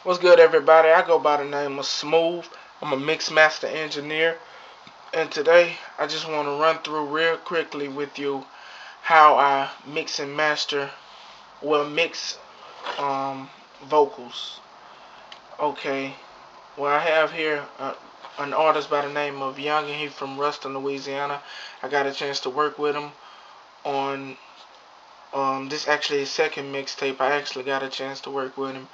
What's good, everybody? I go by the name of Smooth. I'm a mix master engineer, and today I just want to run through real quickly with you how I mix and master, mix vocals. Okay, well, I have here an artist by the name of Yungin. He's from Ruston, Louisiana. I got a chance to work with him on this actually his second mixtape. I actually got a chance to work with him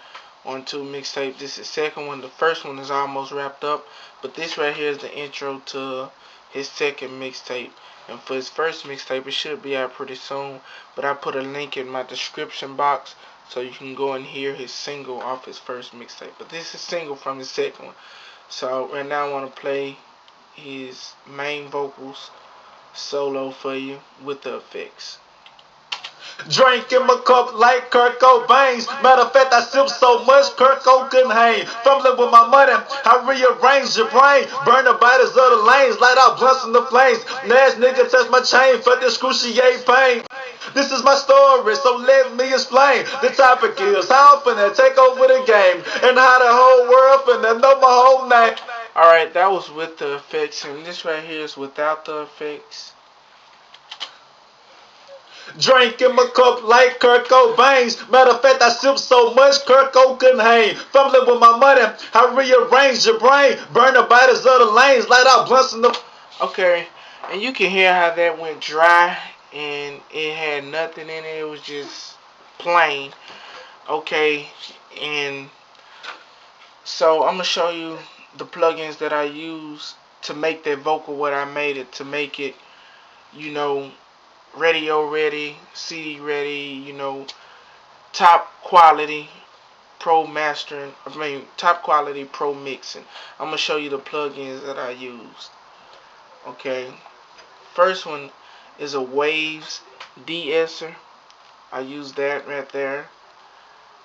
on two mixtapes. This is the second one. The first one is almost wrapped up, but this right here is the intro to his second mixtape. And for his first mixtape, it should be out pretty soon. But I put a link in my description box so you can go and hear his single off his first mixtape. But this is single from his second one. So right now I want to play his main vocals solo for you with the effects. Drink in my cup like Kurt Cobain's. Matter of fact, I sip so much Kurt Cobain couldn't hang. Fumbling with my money, I rearrange your brain. Burn the bodies of the lanes, light out blunts in the flames. Last nigga touch my chain for the excruciating pain. This is my story, so let me explain. The topic is how I'm finna take over the game, and how the whole world finna know my whole name. Alright, that was with the effects, and this right here is without the effects. Drink in my cup like Kurt Cobain's. Matter of fact, I sip so much Kurt Cobain couldn't hang. Fumbling with my money, I rearrange your brain. Burn the bodies of the lanes, light out blunts in the... Okay, and you can hear how that went dry, and it had nothing in it. It was just plain. Okay, and so I'm going to show you the plugins that I use to make that vocal what I made it, to make it, you know, radio ready, CD ready, top quality pro mastering, top quality pro mixing. I'm going to show you the plugins that I used. Okay, first one is a Waves de-esser. I use that right there.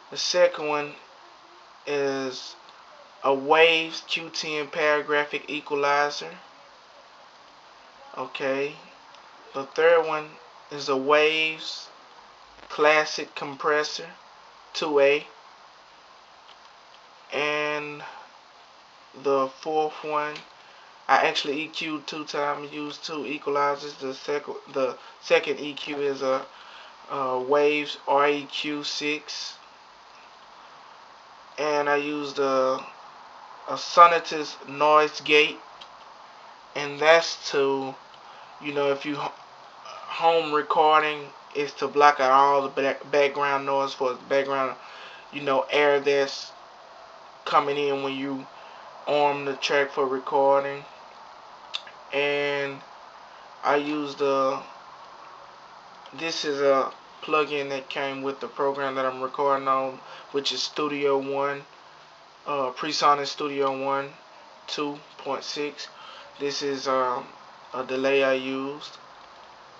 The second one is a Waves Q10 paragraphic equalizer. Okay, the third one is a Waves Classic Compressor 2A. And the fourth one, I actually EQ'd two times, used two equalizers. The second EQ is a Waves REQ6. And I used a Sonatus noise gate. And that's to, if you home recording, is to block out all the background noise for background, air that's coming in when you arm the track for recording. And I used this is a plugin that came with the program that I'm recording on, which is Studio One, Presonic Studio One 2.6. This is a delay I used,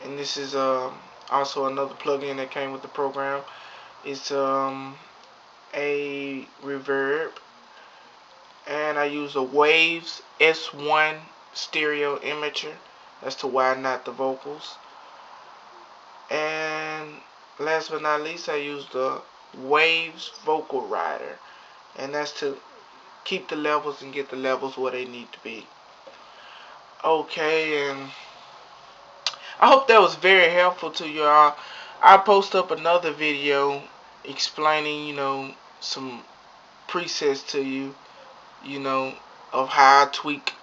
and this is also another plugin that came with the program. It's a reverb, and I use a Waves S1 stereo imager. That's to widen out the vocals. And last but not least, I use the Waves vocal rider, and that's to keep the levels and get the levels where they need to be. Okay, and I hope that was very helpful to you all. I'll post up another video explaining, some presets to you, of how I tweak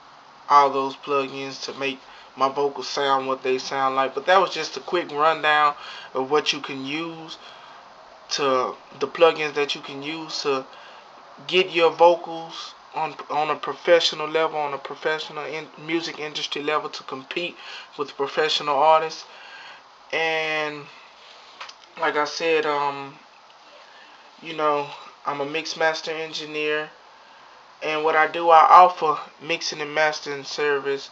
all those plugins to make my vocals sound what they sound like. But that was just a quick rundown of what you can use, to the plugins that you can use to get your vocals on a professional level, on a professional music industry level, to compete with professional artists. And like I said, I'm a mix master engineer, and what I do, I offer mixing and mastering service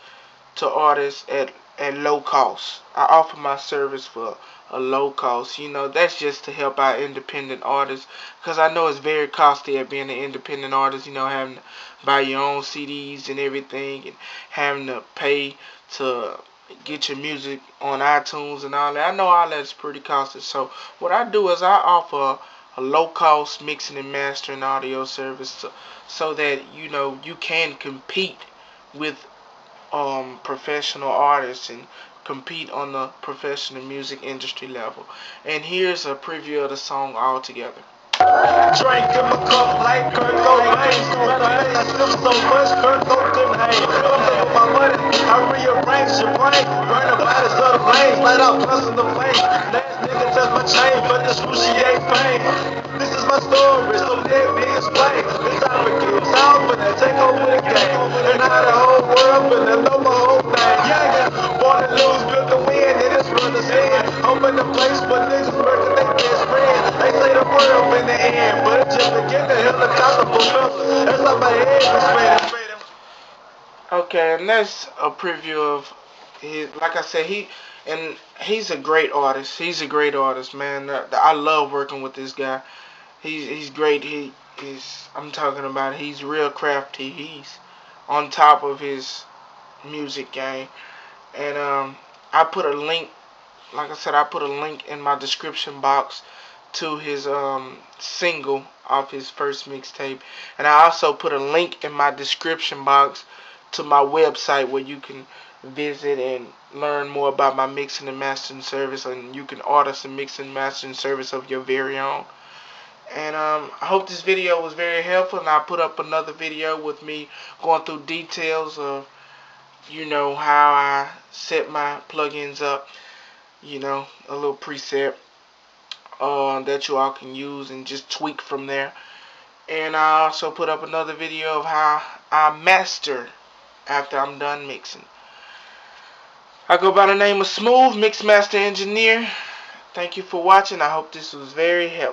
to artists at low cost. I offer my service for a low cost. That's just to help out independent artists, because I know it's very costly at being an independent artist, having to buy your own CDs and everything, and having to pay to get your music on iTunes and all that. I know all that's pretty costly. So what I do is I offer a low-cost mixing and mastering audio service, so that you can compete with professional artists and compete on the professional music industry level. And here's a preview of the song altogether. Drink in my cup like Kurt Cobain. I sip so much Kurt couldn't hang. Fumbling with my money, I rearrange your brain. Burn the bodies of the lanes, light out blunts in the flame. Last nigga touch my chain, but excruciate pain. This is my story, so let me explain. The topic is how I'm finna take over the game. And how the whole world finna know my whole thing. Yeah, born to lose, built to win, and it's for the sin. Open the place for niggas murder their best friend. They say the world in the end, but just to get the helicopter propeller. That's how my head is spinning. Okay, and that's a preview of his. Like I said, he's a great artist. He's a great artist, man. I love working with this guy. He's great. I'm talking about. He's real crafty. He's on top of his music game. And I put a link. Like I said, I put a link in my description box to his single off his first mixtape, and I also put a link in my description box to my website where you can visit and learn more about my mixing and mastering service, and you can order some mixing and mastering service of your very own. And I hope this video was very helpful, and I'll put up another video with me going through details of how I set my plugins up, a little preset that you all can use and just tweak from there. And I also put up another video of how I master after I'm done mixing. I go by the name of Smooth, Mix Master Engineer. Thank you for watching. I hope this was very helpful.